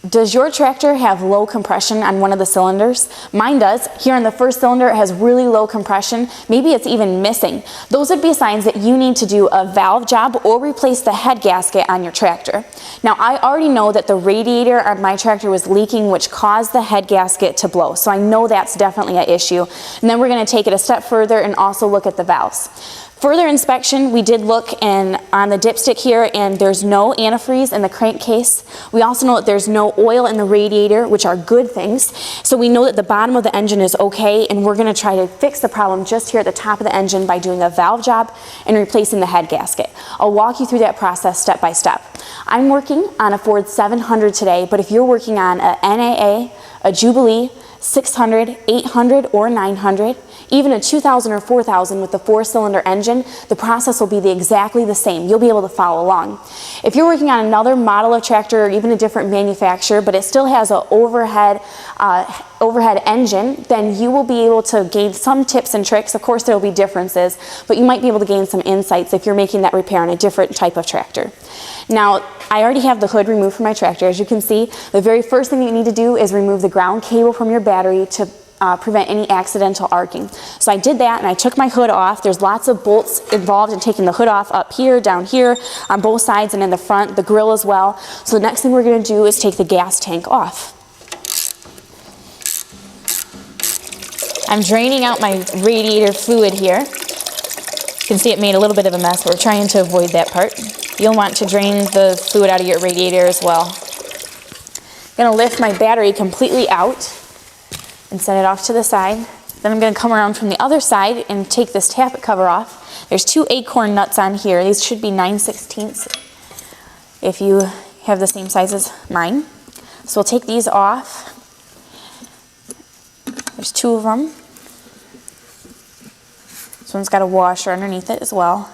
Does your tractor have low compression on one of the cylinders? Mine does. Here on the first cylinder it has really low compression. Maybe it's even missing. Those would be signs that you need to do a valve job or replace the head gasket on your tractor. Now I already know that the radiator on my tractor was leaking, which caused the head gasket to blow. So I know that's definitely an issue. And then we're going to take it a step further and also look at the valves. Further inspection, we did look on the dipstick here, and there's no antifreeze in the crankcase. We also know that there's no oil in the radiator, which are good things. So we know that the bottom of the engine is okay, and we're going to try to fix the problem just here at the top of the engine by doing a valve job and replacing the head gasket. I'll walk you through that process step by step. I'm working on a Ford 700 today, but if you're working on a NAA, a Jubilee, 600, 800, or 900, even a 2000 or 4000 with the 4-cylinder engine, the process will be exactly the same. You'll be able to follow along. If you're working on another model of tractor or even a different manufacturer, but it still has an overhead engine, then you will be able to gain some tips and tricks. Of course, there will be differences, but you might be able to gain some insights if you're making that repair on a different type of tractor. Now, I already have the hood removed from my tractor. As you can see, the very first thing that you need to do is remove the ground cable from your battery to prevent any accidental arcing. So I did that and I took my hood off. There's lots of bolts involved in taking the hood off, up here, down here, on both sides and in the front, the grill as well. So the next thing we're going to do is take the gas tank off. I'm draining out my radiator fluid here. You can see it made a little bit of a mess. We're trying to avoid that part. You'll want to drain the fluid out of your radiator as well. I'm going to lift my battery completely out and set it off to the side. Then I'm going to come around from the other side and take this tappet cover off. There's 2 acorn nuts on here. These should be 9/16 if you have the same size as mine. So we'll take these off. There's 2 of them. This one's got a washer underneath it as well.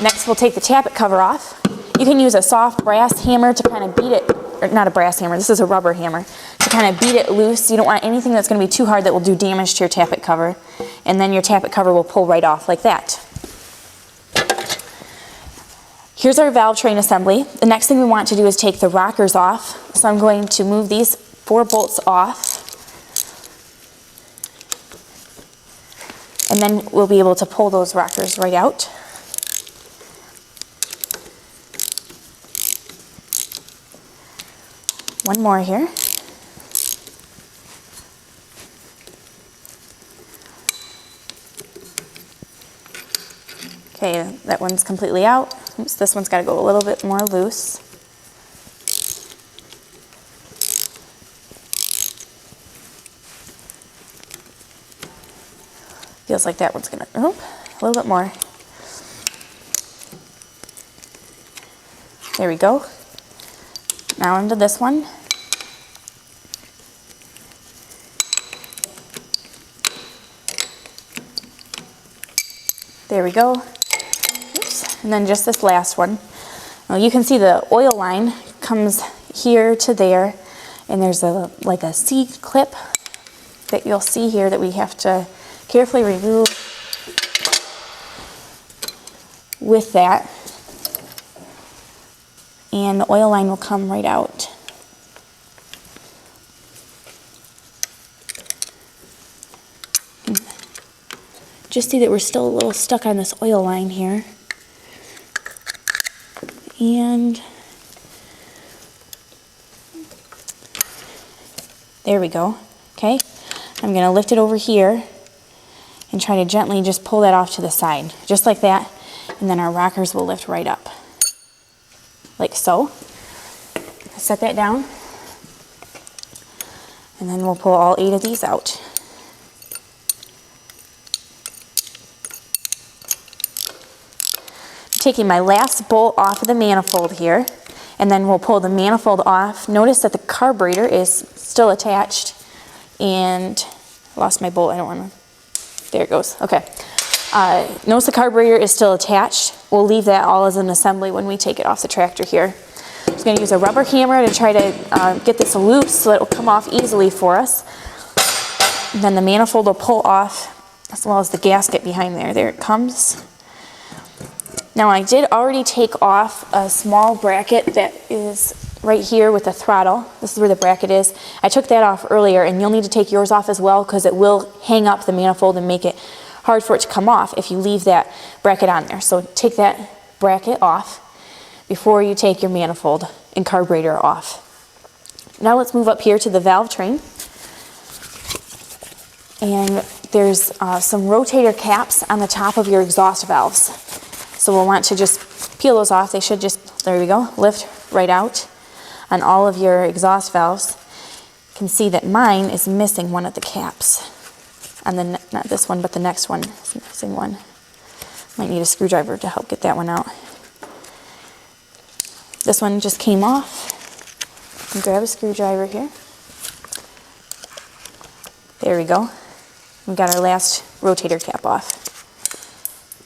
Next we'll take the tappet cover off. You can use a soft brass hammer to kind of beat it, or not a brass hammer, this is a rubber hammer, to kind of beat it loose. You don't want anything that's going to be too hard that will do damage to your tappet cover. And then your tappet cover will pull right off like that. Here's our valve train assembly. The next thing we want to do is take the rockers off. So I'm going to move these 4 bolts off. And then we'll be able to pull those rockers right out. One more here. Okay, that one's completely out. Oops, this one's got to go a little bit more loose. Feels like that one's gonna, a little bit more. There we go. Now into this one. There we go. Oops. And then just this last one. Now you can see the oil line comes here to there, and there's like a C-clip that you'll see here that we have to carefully remove with that. And the oil line will come right out. Just see that we're still a little stuck on this oil line here. And there we go. Okay, I'm going to lift it over here and try to gently just pull that off to the side, just like that, and then our rockers will lift right up. Like so. Set that down, and then we'll pull all 8 of these out. I'm taking my last bolt off of the manifold here, and then we'll pull the manifold off. Notice that the carburetor is still attached, and I lost my bolt. I don't want to. There it goes. Okay. Notice the carburetor is still attached. We'll leave that all as an assembly when we take it off the tractor here. I'm just going to use a rubber hammer to try to get this loose so that it will come off easily for us. And then the manifold will pull off, as well as the gasket behind there. There it comes. Now I did already take off a small bracket that is right here with the throttle. This is where the bracket is. I took that off earlier, and you'll need to take yours off as well because it will hang up the manifold and make it hard for it to come off if you leave that bracket on there. So take that bracket off before you take your manifold and carburetor off. Now let's move up here to the valve train. And there's some rotator caps on the top of your exhaust valves. So we'll want to just peel those off. They should just, there we go, lift right out on all of your exhaust valves. You can see that mine is missing one of the caps. And then, not this one, but the next one is missing one. Might need a screwdriver to help get that one out. This one just came off. And grab a screwdriver here. There we go. We got our last rotator cap off.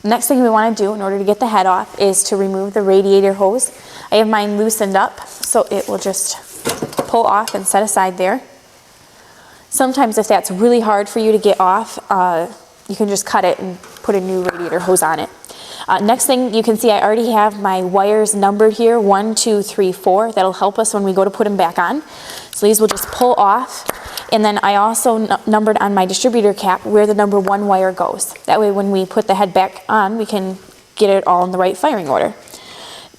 Next thing we want to do in order to get the head off is to remove the radiator hose. I have mine loosened up so it will just pull off and set aside there. Sometimes if that's really hard for you to get off, you can just cut it and put a new radiator hose on it. Next thing you can see, I already have my wires numbered here, 1, 2, 3, 4. That'll help us when we go to put them back on. So these will just pull off. And then I also numbered on my distributor cap where the number 1 wire goes. That way when we put the head back on, we can get it all in the right firing order.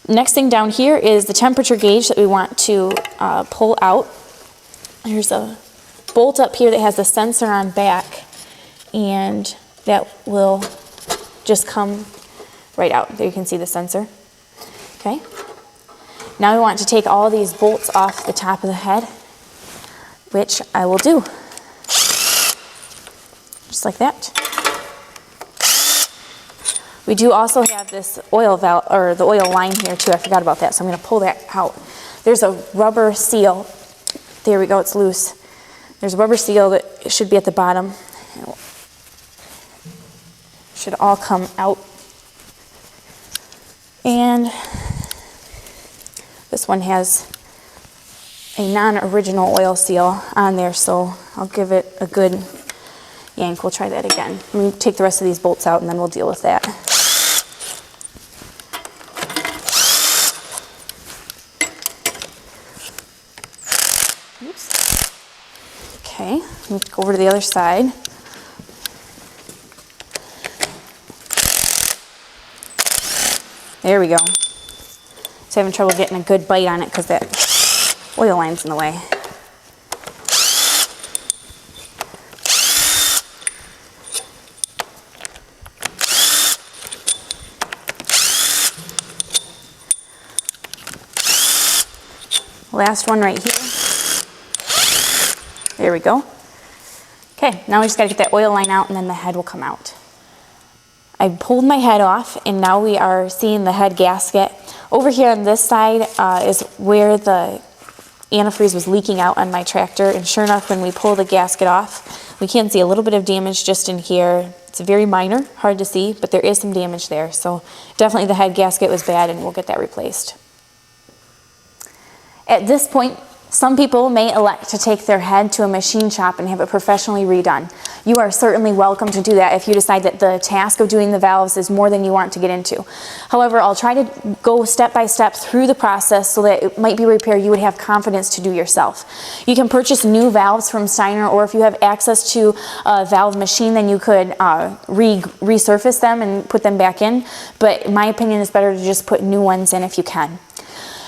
Next thing down here is the temperature gauge that we want to pull out. There's a bolt up here that has a sensor on back, and that will just come right out. There you can see the sensor. Okay. Now we want to take all these bolts off the top of the head, which I will do. Just like that. We do also have this oil valve, or the oil line here too. I forgot about that, so I'm going to pull that out. There's a rubber seal. There we go, it's loose. There's a rubber seal that should be at the bottom. It should all come out. And this one has a non-original oil seal on there, so I'll give it a good yank. We'll try that again. Let me take the rest of these bolts out and then we'll deal with that. Oops. Okay, let me go over to the other side. There we go. Just having trouble getting a good bite on it because that oil line's in the way. Last one right here. There we go. Okay, now we just got to get that oil line out and then the head will come out. I pulled my head off and now we are seeing the head gasket. Over here on this side is where the antifreeze was leaking out on my tractor, and sure enough when we pull the gasket off we can see a little bit of damage just in here. It's very minor, hard to see, but there is some damage there, so definitely the head gasket was bad and we'll get that replaced. At this point, some people may elect to take their head to a machine shop and have it professionally redone. You are certainly welcome to do that if you decide that the task of doing the valves is more than you want to get into. However, I'll try to go step by step through the process so that it might be a repair you would have confidence to do yourself. You can purchase new valves from Steiner, or if you have access to a valve machine, then you could resurface them and put them back in. But in my opinion, it's better to just put new ones in if you can.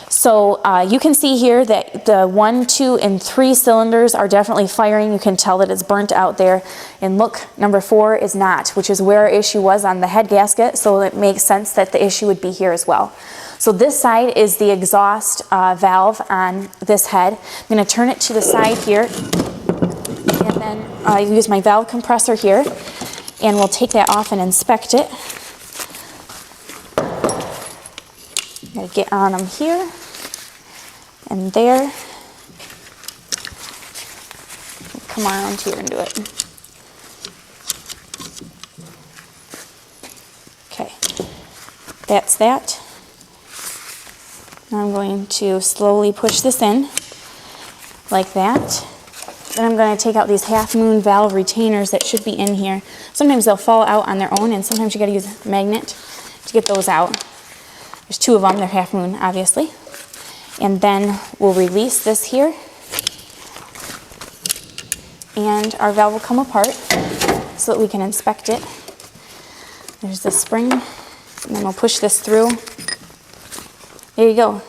So you can see here that the 1, 2, and 3 cylinders are definitely firing. You can tell that it's burnt out there. And look, number 4 is not, which is where our issue was on the head gasket, so it makes sense that the issue would be here as well. So this side is the exhaust valve on this head. I'm going to turn it to the side here, and then I use my valve compressor here, and we'll take that off and inspect it. Gotta get on them here and there. Come around here and do it. Okay, that's that. Now I'm going to slowly push this in like that. Then I'm going to take out these half moon valve retainers that should be in here. Sometimes they'll fall out on their own, and sometimes you got to use a magnet to get those out. There's two of them, they're half moon, obviously. And then we'll release this here. And our valve will come apart so that we can inspect it. There's the spring, and then we'll push this through. There you go.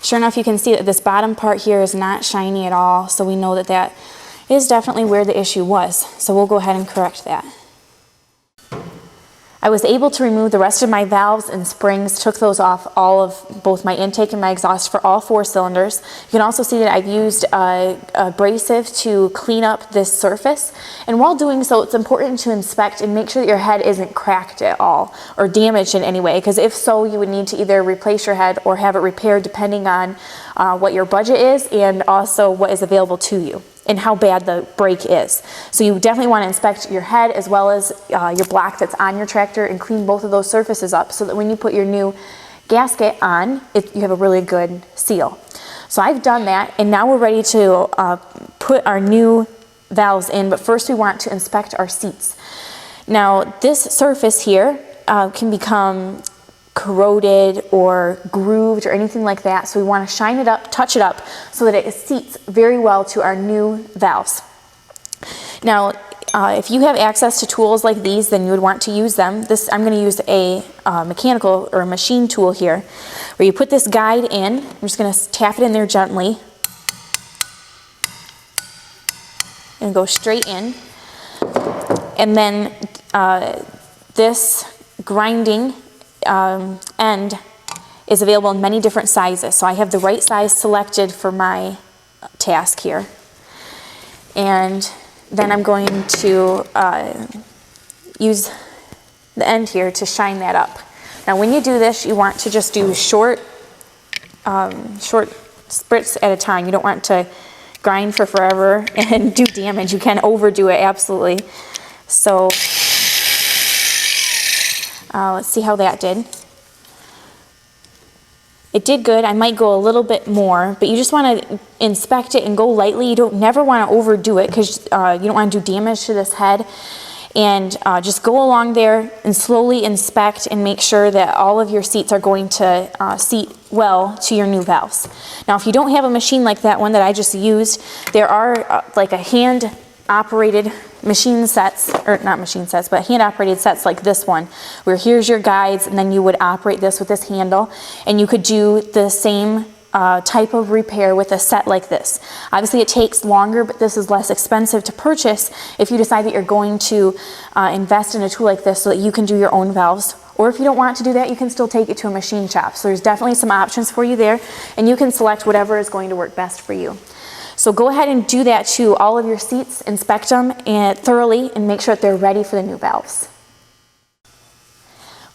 Sure enough, you can see that this bottom part here is not shiny at all, so we know that that is definitely where the issue was. So we'll go ahead and correct that. I was able to remove the rest of my valves and springs, took those off all of both my intake and my exhaust for all 4 cylinders. You can also see that I've used abrasive to clean up this surface. And while doing so, it's important to inspect and make sure that your head isn't cracked at all or damaged in any way, because if so, you would need to either replace your head or have it repaired depending on what your budget is and also what is available to you and how bad the break is. So you definitely want to inspect your head as well as your block that's on your tractor and clean both of those surfaces up so that when you put your new gasket on, you have a really good seal. So I've done that, and now we're ready to put our new valves in, but first we want to inspect our seats. Now this surface here can become corroded or grooved or anything like that, so we want to shine it up, touch it up so that it seats very well to our new valves. Now if you have access to tools like these, then you would want to use them. I'm going to use a mechanical or a machine tool here where you put this guide in. I'm just going to tap it in there gently and go straight in, and then this grinding end is available in many different sizes. So I have the right size selected for my task here. And then I'm going to use the end here to shine that up. Now when you do this, you want to just do short spritz at a time. You don't want to grind for forever and do damage. You can overdo it, absolutely. So let's see how that did. It did good. I might go a little bit more, but you just want to inspect it and go lightly. You don't never want to overdo it because you don't want to do damage to this head. And just go along there and slowly inspect and make sure that all of your seats are going to seat well to your new valves. Now if you don't have a machine like that one that I just used, there are like a hand operated machine sets, or not machine sets, but hand operated sets like this one, where here's your guides and then you would operate this with this handle, and you could do the same type of repair with a set like this. Obviously it takes longer, but this is less expensive to purchase if you decide that you're going to invest in a tool like this so that you can do your own valves. Or if you don't want to do that, you can still take it to a machine shop. So there's definitely some options for you there, and you can select whatever is going to work best for you. So go ahead and do that to all of your seats, inspect them thoroughly, and make sure that they're ready for the new valves.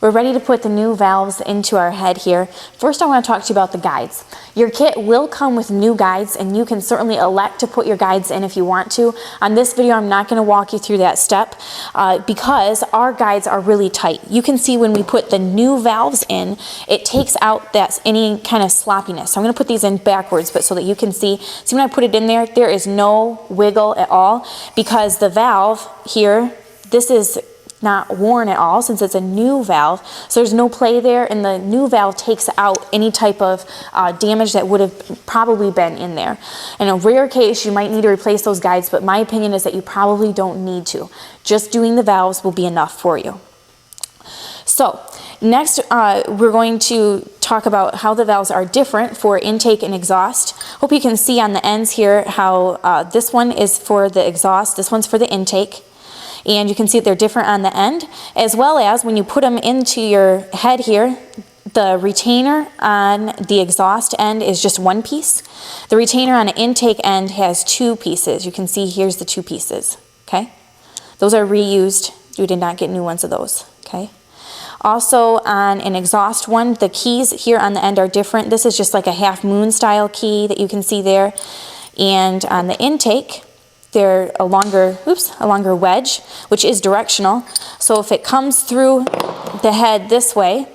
We're ready to put the new valves into our head here. First I want to talk to you about the guides. Your kit will come with new guides, and you can certainly elect to put your guides in if you want to. On this video I'm not going to walk you through that step because our guides are really tight. You can see when we put the new valves in, it takes out any kind of sloppiness. So I'm going to put these in backwards, but so that you can see. See when I put it in there, there is no wiggle at all because the valve here, this is not worn at all since it's a new valve, so there's no play there, and the new valve takes out any type of damage that would have probably been in there. In a rare case you might need to replace those guides, but my opinion is that you probably don't need to. Just doing the valves will be enough for you. So next we're going to talk about how the valves are different for intake and exhaust. Hope you can see on the ends here how this one is for the exhaust, this one's for the intake. And you can see that they're different on the end, as well as when you put them into your head here, the retainer on the exhaust end is just one piece. The retainer on the intake end has 2 pieces. You can see here's the 2 pieces, okay? Those are reused. You did not get new ones of those, okay? Also on an exhaust one, the keys here on the end are different. This is just like a half moon style key that you can see there. And on the intake, they're a longer wedge, which is directional. So if it comes through the head this way,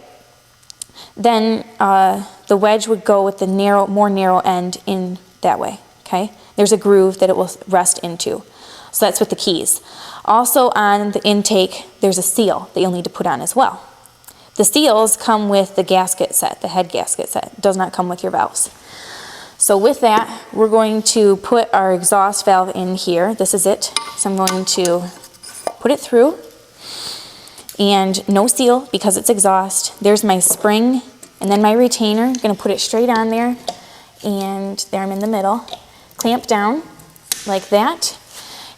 then the wedge would go with the more narrow end in that way, okay? There's a groove that it will rest into. So that's with the keys. Also on the intake, there's a seal that you'll need to put on as well. The seals come with the gasket set, the head gasket set. It does not come with your valves. So with that, we're going to put our exhaust valve in here. This is it. So I'm going to put it through, and no seal because it's exhaust. There's my spring and then my retainer. I'm going to put it straight on there, and there I'm in the middle. Clamp down like that.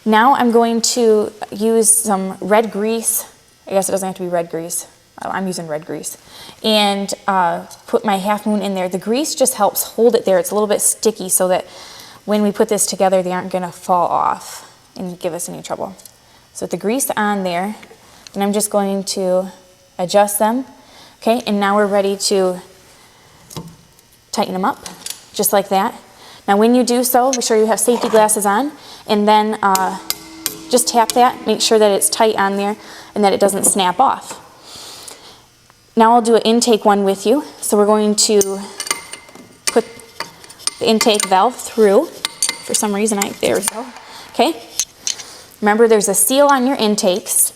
Now I'm going to use some red grease. I guess it doesn't have to be red grease. I'm using red grease. And put my half moon in there. The grease just helps hold it there. It's a little bit sticky so that when we put this together, they aren't going to fall off and give us any trouble. So with the grease on there, and I'm just going to adjust them. Okay, and now we're ready to tighten them up, just like that. Now when you do so, be sure you have safety glasses on, and then just tap that, make sure that it's tight on there and that it doesn't snap off. Now I'll do an intake one with you. So we're going to put the intake valve through. For some reason, there we go. Okay. Remember, there's a seal on your intakes.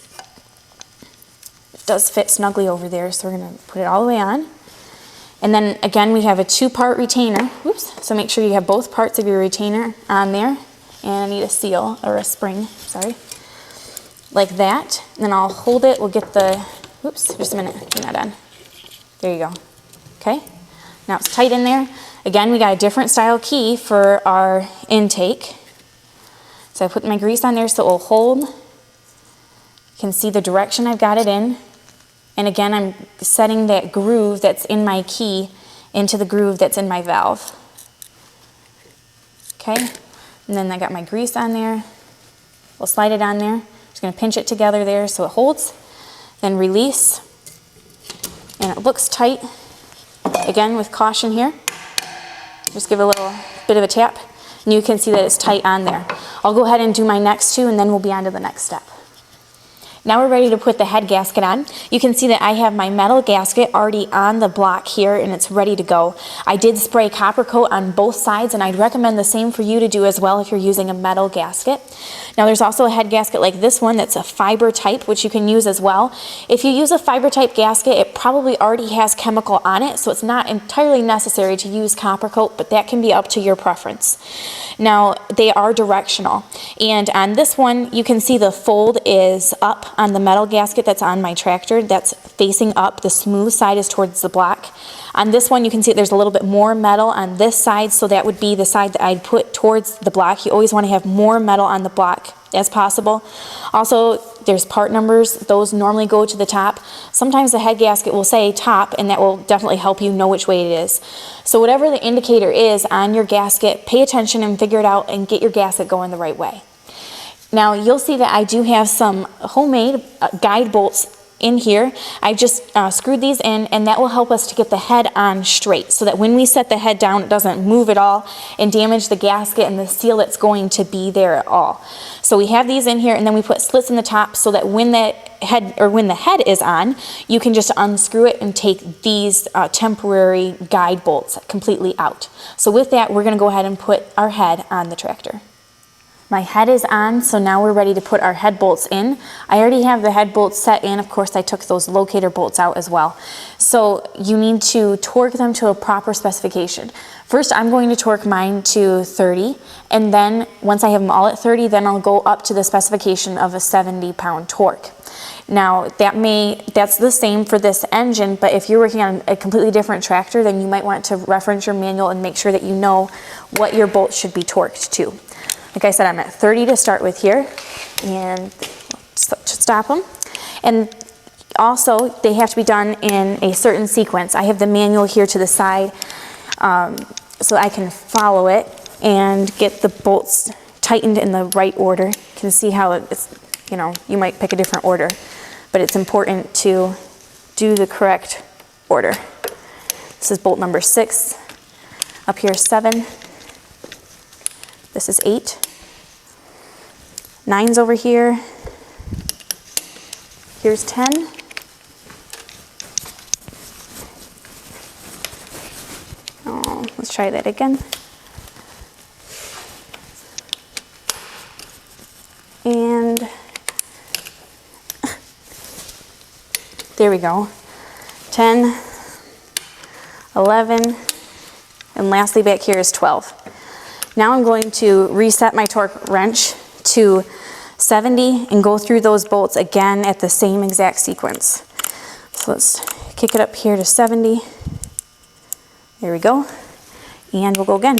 It does fit snugly over there, so we're going to put it all the way on. And then again, we have a 2-part retainer. Oops. So make sure you have both parts of your retainer on there. And I need a seal, or a spring, sorry. Like that. And then I'll hold it. We'll get the, oops, just a minute. You're not on. There you go. Okay. Now it's tight in there. Again, we got a different style key for our intake. So I put my grease on there so it will hold. You can see the direction I've got it in. And again, I'm setting that groove that's in my key into the groove that's in my valve. Okay. And then I got my grease on there. We'll slide it on there. Just going to pinch it together there so it holds. Then release. And it looks tight. Again, with caution here. Just give it a little bit of a tap. And you can see that it's tight on there. I'll go ahead and do my next two, and then we'll be on to the next step. Now we're ready to put the head gasket on. You can see that I have my metal gasket already on the block here, and it's ready to go. I did spray copper coat on both sides, and I'd recommend the same for you to do as well if you're using a metal gasket. Now there's also a head gasket like this one that's a fiber type, which you can use as well. If you use a fiber type gasket, it probably already has chemical on it, so it's not entirely necessary to use copper coat, but that can be up to your preference. Now they are directional, and on this one you can see the fold is up on the metal gasket that's on my tractor. That's facing up. The smooth side is towards the block. On this one you can see there's a little bit more metal on this side, so that would be the side that I'd put towards the block. You always want to have more metal on the block as possible. Also, there's part numbers. Those normally go to the top. Sometimes the head gasket will say top, and that will definitely help you know which way it is. So whatever the indicator is on your gasket, pay attention and figure it out and get your gasket going the right way. Now you'll see that I do have some homemade guide bolts in here. I just screwed these in, and that will help us to get the head on straight so that when we set the head down, it doesn't move at all and damage the gasket and the seal that's going to be there at all. So we have these in here, and then we put slits in the top so that when the head is on, you can just unscrew it and take these temporary guide bolts completely out. So with that, we're going to go ahead and put our head on the tractor. My head is on, so now we're ready to put our head bolts in. I already have the head bolts set in. Of course, I took those locator bolts out as well. So you need to torque them to a proper specification. First, I'm going to torque mine to 30, and then once I have them all at 30, then I'll go up to the specification of a 70-pound torque. Now, that's the same for this engine, but if you're working on a completely different tractor, then you might want to reference your manual and make sure that you know what your bolts should be torqued to. Like I said, I'm at 30 to start with here, and stop them. And also, they have to be done in a certain sequence. I have the manual here to the side so I can follow it and get the bolts tightened in the right order. You can see how it's, you might pick a different order, but it's important to do the correct order. This is bolt number 6. Up here is 7. This is 8. 9's over here. Here's 10. Oh, let's try that again. And there we go. 10, 11, and lastly back here is 12. Now I'm going to reset my torque wrench to 70 and go through those bolts again at the same exact sequence. So let's kick it up here to 70. There we go. And we'll go again.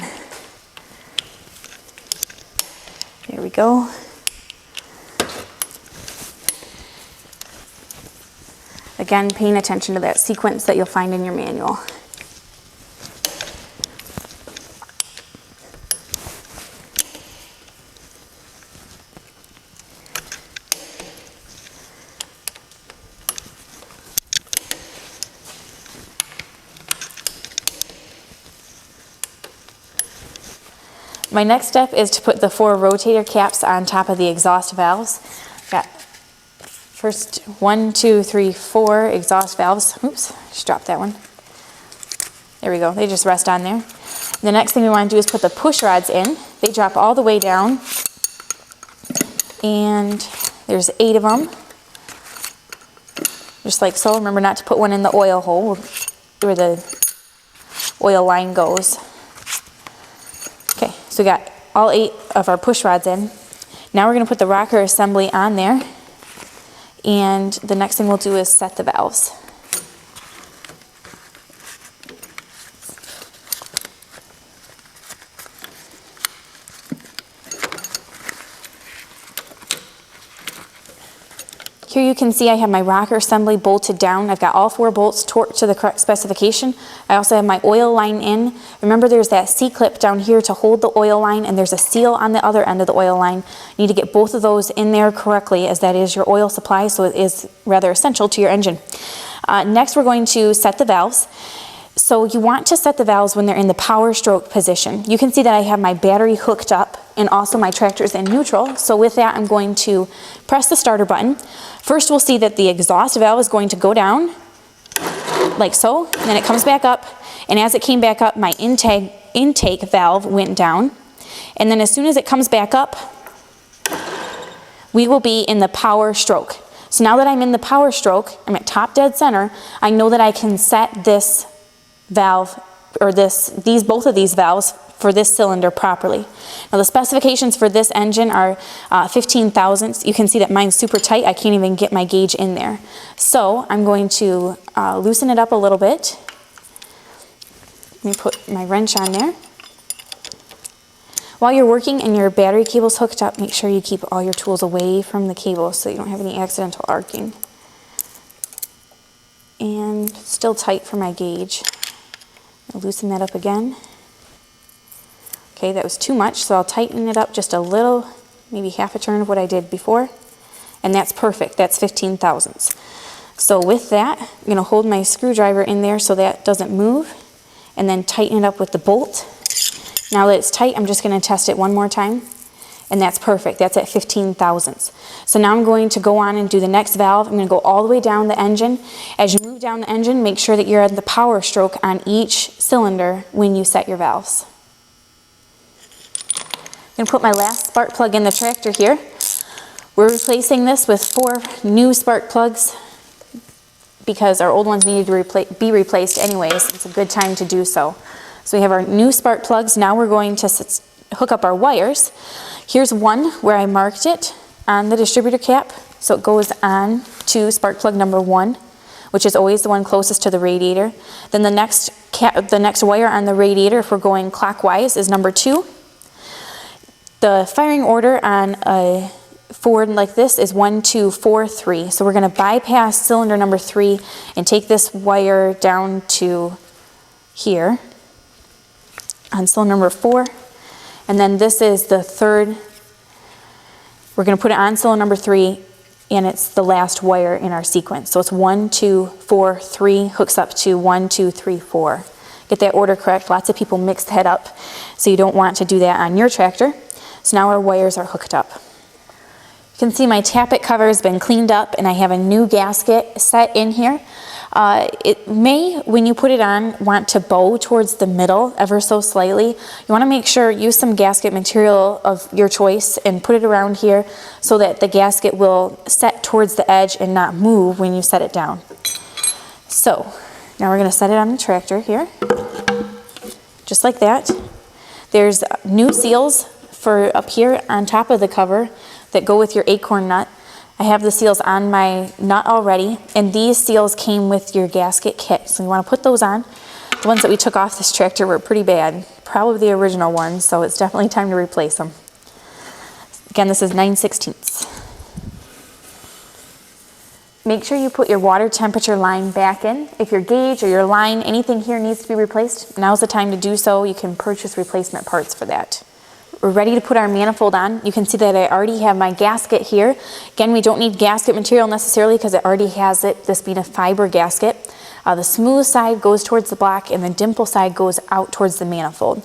There we go. Again, paying attention to that sequence that you'll find in your manual. My next step is to put the 4 rotator caps on top of the exhaust valves. Got first 1, 2, 3, 4 exhaust valves. Oops, just dropped that one. There we go, they just rest on there. The next thing we want to do is put the push rods in. They drop all the way down. And there's 8 of them. Just like so. Remember not to put one in the oil hole where the oil line goes. Okay, so we got all 8 of our push rods in. Now we're going to put the rocker assembly on there, and the next thing we'll do is set the valves. Here you can see I have my rocker assembly bolted down. I've got all 4 bolts torqued to the correct specification. I also have my oil line in. Remember there's that C-clip down here to hold the oil line, and there's a seal on the other end of the oil line. You need to get both of those in there correctly, as that is your oil supply, so it is rather essential to your engine. Next we're going to set the valves. So you want to set the valves when they're in the power stroke position. You can see that I have my battery hooked up and also my tractor's in neutral. So with that, I'm going to press the starter button. First, we'll see that the exhaust valve is going to go down like so, and then it comes back up. And as it came back up, my intake valve went down. And then as soon as it comes back up, we will be in the power stroke. So now that I'm in the power stroke, I'm at top dead center, I know that I can set this valve, or both of these valves for this cylinder properly. Now the specifications for this engine are 15 thousandths. You can see that mine's super tight. I can't even get my gauge in there. So I'm going to loosen it up a little bit. Let me put my wrench on there. While you're working and your battery cable's hooked up, make sure you keep all your tools away from the cable so you don't have any accidental arcing. And still tight for my gauge. I'll loosen that up again. Okay, that was too much, so I'll tighten it up just a little, maybe half a turn of what I did before. And that's perfect, that's 15 thousandths. So with that, I'm gonna hold my screwdriver in there so that doesn't move, and then tighten it up with the bolt. Now that it's tight, I'm just gonna test it one more time, and that's perfect, that's at 15 thousandths. So now I'm going to go on and do the next valve. I'm gonna go all the way down the engine. As you move down the engine, make sure that you're at the power stroke on each cylinder when you set your valves. I'm gonna put my last spark plug in the tractor here. We're replacing this with 4 new spark plugs because our old ones needed to be replaced anyways. It's a good time to do so. So we have our new spark plugs. Now we're going to hook up our wires. Here's one where I marked it on the distributor cap. So it goes on to spark plug number 1, which is always the one closest to the radiator. Then the next wire on the radiator, if we're going clockwise, is number 2. The firing order on a Ford like this is 1, 2, 4, 3. So we're going to bypass cylinder number 3 and take this wire down to here on cylinder number 4. And then this is the third. We're going to put it on cylinder number 3, and it's the last wire in our sequence. So it's 1, 2, 4, 3, hooks up to 1, 2, 3, 4. Get that order correct. Lots of people mix that up, so you don't want to do that on your tractor. So now our wires are hooked up. You can see my tappet cover has been cleaned up, and I have a new gasket set in here. It may, when you put it on, want to bow towards the middle ever so slightly. You want to make sure, use some gasket material of your choice and put it around here so that the gasket will set towards the edge and not move when you set it down. So now we're going to set it on the tractor here, just like that. There's new seals for up here on top of the cover that go with your acorn nut. I have the seals on my nut already, and these seals came with your gasket kit. So you want to put those on. The ones that we took off this tractor were pretty bad, probably the original ones, so it's definitely time to replace them. Again, this is 9/16. Make sure you put your water temperature line back in. If your gauge or your line, anything here needs to be replaced, now's the time to do so. You can purchase replacement parts for that. We're ready to put our manifold on. You can see that I already have my gasket here. Again, we don't need gasket material necessarily because it already has it, this being a fiber gasket. The smooth side goes towards the block and the dimple side goes out towards the manifold.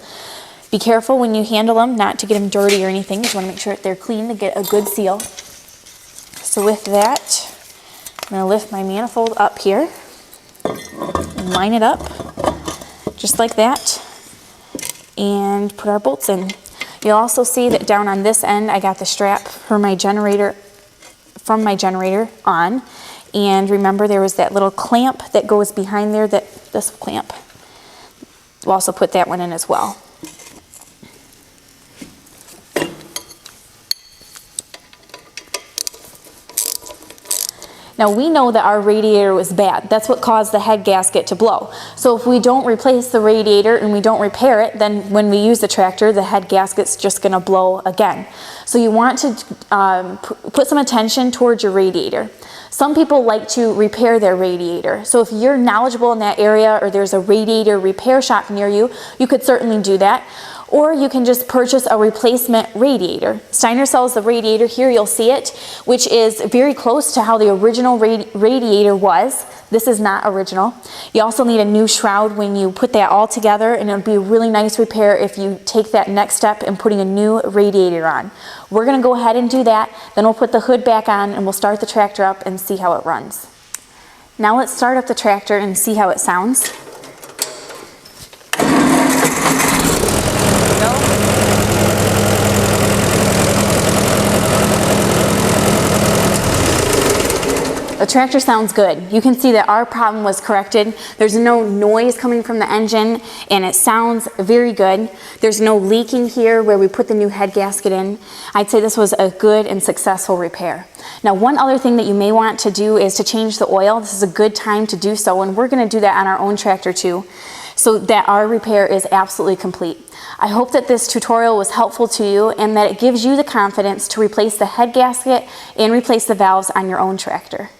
Be careful when you handle them, not to get them dirty or anything. You just want to make sure that they're clean to get a good seal. So with that, I'm going to lift my manifold up here and line it up just like that and put our bolts in. You'll also see that down on this end I got the strap for my generator, from my generator on, and remember there was that little clamp that goes behind there, this clamp. We'll also put that one in as well. Now we know that our radiator was bad. That's what caused the head gasket to blow. So if we don't replace the radiator and we don't repair it, then when we use the tractor, the head gasket's just gonna blow again. So you want to put some attention towards your radiator. Some people like to repair their radiator. So if you're knowledgeable in that area or there's a radiator repair shop near you, you could certainly do that. Or you can just purchase a replacement radiator. Steiner sells the radiator here, you'll see it, which is very close to how the original radiator was. This is not original. You also need a new shroud when you put that all together, and it'll be a really nice repair if you take that next step in putting a new radiator on. We're gonna go ahead and do that, then we'll put the hood back on and we'll start the tractor up and see how it runs. Now let's start up the tractor and see how it sounds. The tractor sounds good. You can see that our problem was corrected. There's no noise coming from the engine and it sounds very good. There's no leaking here where we put the new head gasket in. I'd say this was a good and successful repair. Now, one other thing that you may want to do is to change the oil. This is a good time to do so, and we're going to do that on our own tractor too, so that our repair is absolutely complete. I hope that this tutorial was helpful to you and that it gives you the confidence to replace the head gasket and replace the valves on your own tractor.